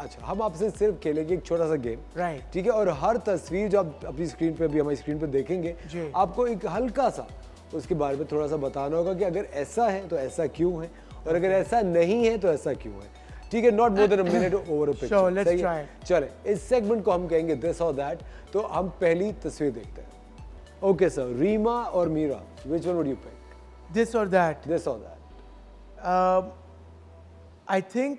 अच्छा, हम आपसे सिर्फ खेलेंगे एक छोटा सा गेम, राइट, ठीक है। और हर तस्वीर जो आप अपनी स्क्रीन पे भी हमारी स्क्रीन पे देखेंगे, आपको एक हल्का सा उसके बारे में थोड़ा सा बताना होगा कि अगर ऐसा है तो ऐसा क्यों है, और अगर ऐसा नहीं है तो ऐसा क्यों है, ठीक है। Not more than a minute over a picture, सही है। चले, इस सेगमेंट को हम कहेंगे दिस और दैट। तो हम पहली तस्वीर देखते हैं। ओके सर, रीमा और Meera, which one would you pick? This और दैट। दिस और that. I think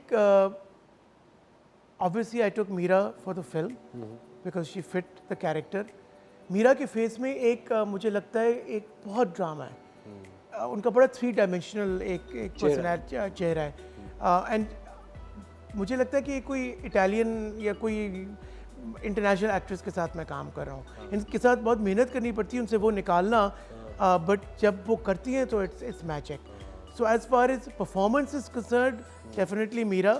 obviously I took Meera for the film because she fit the character. Meera के फेस में एक मुझे लगता है एक बहुत ड्रामा है। उनका बड़ा 3 डायमेंशनल एक पर्सनैलिटी चेहरा है। एंड मुझे लगता है कि कोई इटालियन या कोई इंटरनेशनल एक्ट्रेस के साथ मैं काम कर रहा हूँ। इनके साथ बहुत मेहनत करनी पड़ती है उनसे वो निकालना, बट जब वो करती हैं तो it's magic. So as far as performance is concerned, definitely Meera.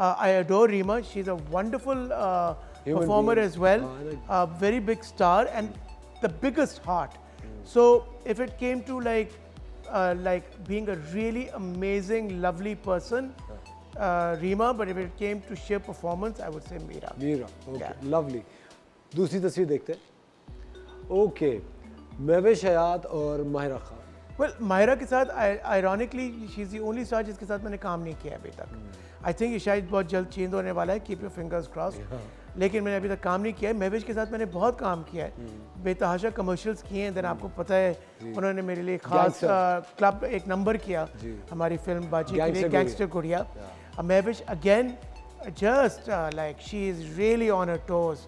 I adore Reema. She's a wonderful performer as well. A very big star and the biggest heart. So if it came to like being a really amazing, lovely person, Reema. But if it came to sheer performance, I would say Meera. Meera, okay, lovely. दूसरी तस्वीर देखते हैं। Okay, Mahwish हयात और Mahira Khan. Well, Mahira के साथ ironically she is the only star जिसके साथ मैंने काम नहीं किया अभी तक। I think ये शायद बहुत जल्द चेंज होने वाला है, keep your fingers crossed। लेकिन मैंने अभी तक काम नहीं किया है। महविश के साथ मैंने बहुत काम किया है, बेतहाशा कमर्शियल्स किए हैं। देन आपको पता है उन्होंने मेरे लिए खास क्लब एक नंबर किया हमारी फिल्म बाजी के लिए, gangster Gudiya. Mahwish again just like she is really on her toes।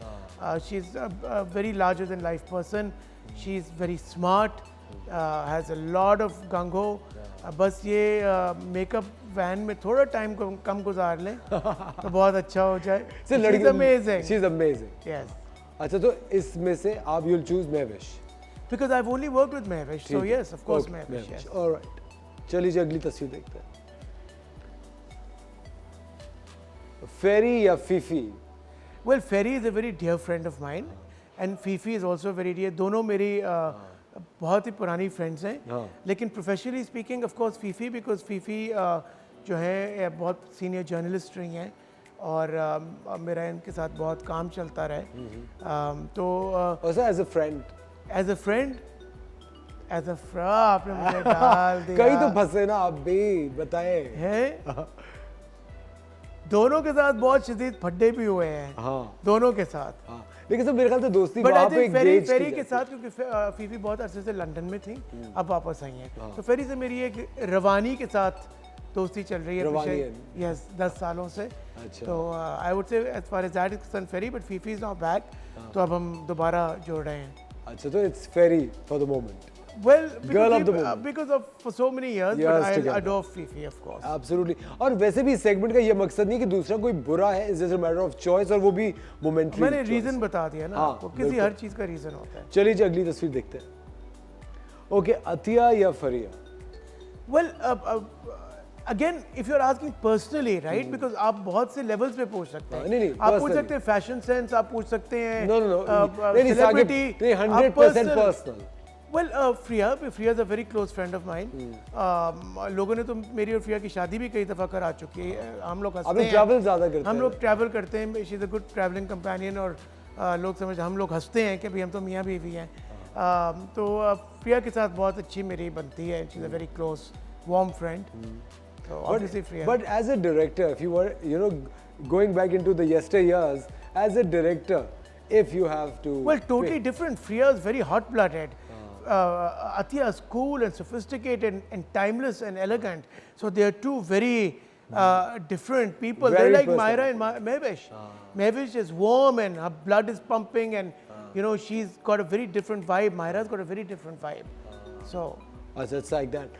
She's a very larger than life person। She's very smart। has a lot of gung-ho। बस ये मेकअप वैन में थोड़ा टाइम कम गुजार लें तो बहुत अच्छा हो जाए। She's amazing। She's amazing। Yes। अच्छा, तो इसमें से आप you'll choose Mehwish? Because I've only worked with Mehwish, so yes, of course Mehwish। Yes। All right। चलिए जी अगली तस्वीर देखते हैं। फेरी या Phi Phi? Well, Ferry is a very dear friend of mine and Fifi is also very dear। दोनों मेरी बहुत ही पुरानी फ्रेंड्स हैं। लेकिन professionally speaking of course Phi Phi, because Phi Phi जो है बहुत सीनियर जर्नलिस्ट रही हैं और मेरा इनके साथ बहुत काम चलता रहा। तो एज अ फ्रेंड आपने मुझे डाल दिया। कहीं तो फंसे ना आप भी, बताएं। हैं दोनों के साथ बहुत शदीद फड्डे भी हुए हैं। दोनों के साथ। लेकिन सब मेरे ख्याल से दोस्ती वहाँ पे फेरी के साथ, क्योंकि फीफी बहुत अरसे से लंदन में थी, अब वापस आई हैं। तो फेरी से मेरी एक रवानी के साथ दोस्ती चल रही है यस 10 सालों से। तो I would say as far as that is concern fairy, but Fifi is now back. तो अब हम दोबारा जोड़ रहे हैं। अच्छा, तो it's fairy for the moment. Well, girl of the moment, because of for so many years, but I adore Fifi, of course। Absolutely। और वैसे भी सेगमेंट का ये मकसद नहीं कि दूसरा कोई बुरा है, it's just a matter of choice, और वो भी momentary। मैंने रीजन बता दिया ना आपको, किसी हर चीज का रीजन होता है। चलिए जी अगली तस्वीर देखते हैं। ओके, अतिया या फरिया? Well, again, if you're asking personally, right? Because आप बहुत से levels पे पूछ सकते हैं। नहीं, आप पूछ सकते हैं फैशन सेंस, आप पूछ सकते हैं no, नहीं, celebrity, 100% personal। Well, Priya is a very close friend of mine। लोगों ने तो मेरी और प्रिया की शादी भी कई दफ़ा करा चुकी है। हम लोग हंसते हैं, ट्रैवल ज़्यादा करते हैं, हम लोग ट्रैवल करते हैं। She is a good travelling companion. और हम लोग हंसते हैं कि भाई हम तो मियाँ बीवी हैं। तो प्रिया के साथ बहुत अच्छी मेरी बनती है। She is a very close warm friend. So obviously Priya। But as a director, if you were going back into the yesteryears, as a director, if you have to, well, totally different। Priya is very hot-blooded। Atiya is cool and sophisticated and timeless and elegant. So they are two very different people. They're like Myra and Mehwish। Mehwish is warm and her blood is pumping, and she's got a very different vibe. Myra's got a very different vibe। So it's like that।